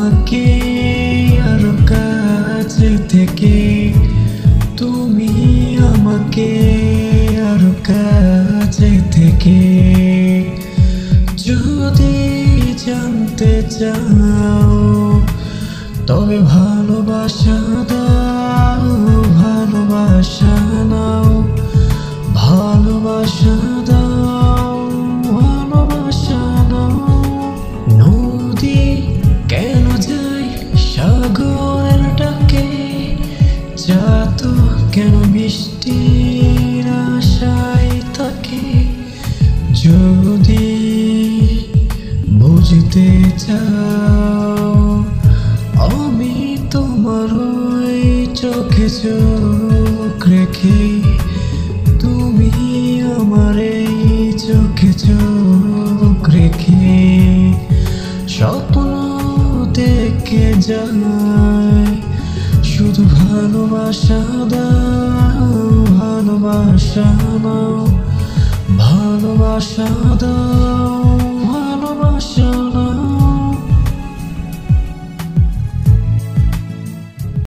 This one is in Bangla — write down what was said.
আমাকে আরো কাছে থেকে, তুমি আমাকে আরো কাছে থেকে যদি জানতে চাও, তবে ভালোবাসা দাও, ভালোবাসা নাও, ভালোবাসা দাও, ভালোবাসা নাও। নদী কেন যায় সাগরের ডাকে, যাত কেন বৃষ্টির আশায় থাকে, যদি বুঝতে চাও আমি তোমার ওই চোখে চোখ রেখে, তুমি আমার এই চোখে চোখ রেখে স্বপ্ন দেখে যায়, শুধু ভালোবাসা দাও, ভালোবাসা নাও, ভালোবাসা দাও, ভালোবাসা